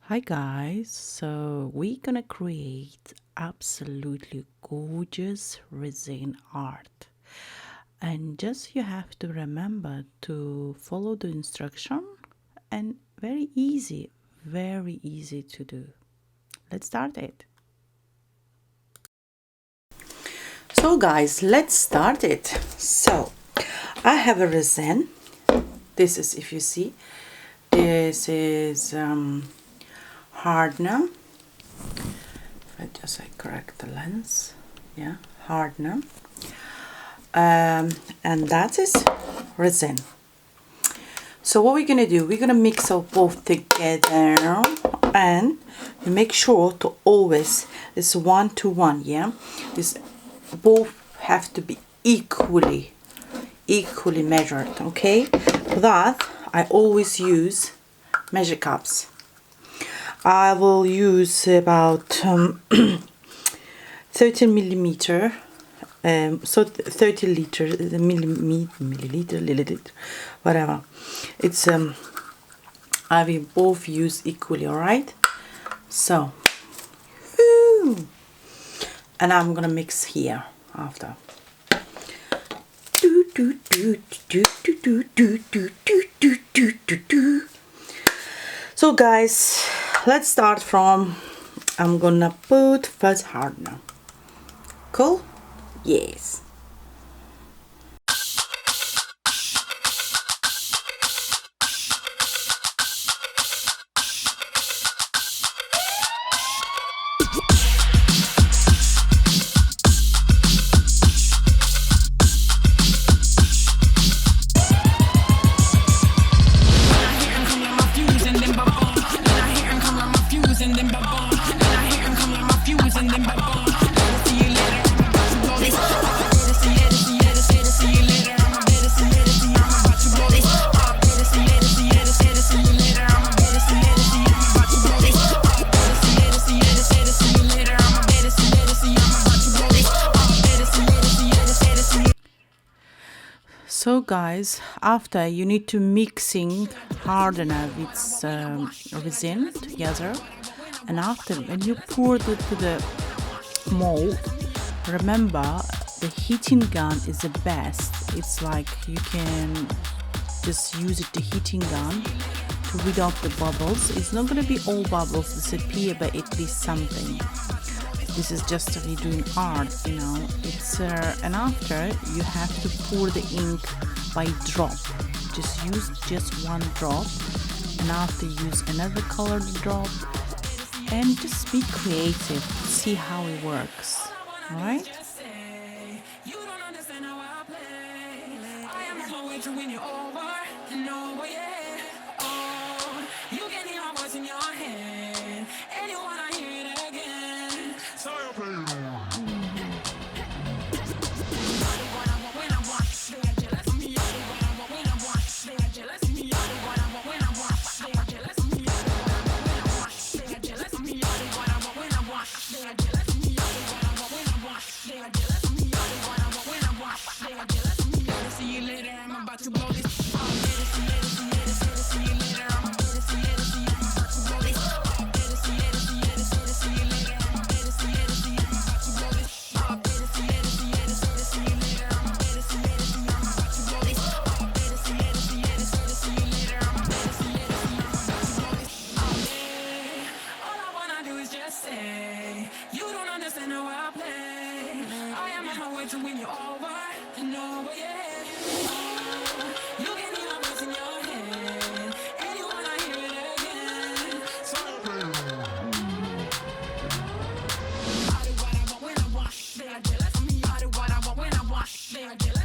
Hi guys, so we're gonna create absolutely gorgeous resin art, and just you have to remember to follow the instruction, and very easy to do. Let's start it. So guys, let's start it. So I have a resin. This is, if you see, this is hardener. If I correct the lens, yeah, hardener, and that is resin. So what we're gonna do, we're gonna mix up both together, and you make sure to always, it's 1 to 1, yeah, this both have to be equally measured. Okay, for that I always use measure cups. I will use about 13 millimeter, so 30 liter, milliliter, whatever. It's I will both use equally. All right. So, and I'm gonna mix here after. So guys, let's start from, I'm gonna put first hardener. Cool? Yes. So guys, after you need to mixing hardener with resin together, and after when you pour it to the mold, remember the heating gun is the best. It's like you can just use it, the heating gun, to rid off the bubbles. It's not going to be all bubbles disappear, but at least something. This is just really doing art, you know. It's and after you have to pour the ink by drop. Just use just one drop, and after use another colored drop, and just be creative. See how it works. All right. They are jealous.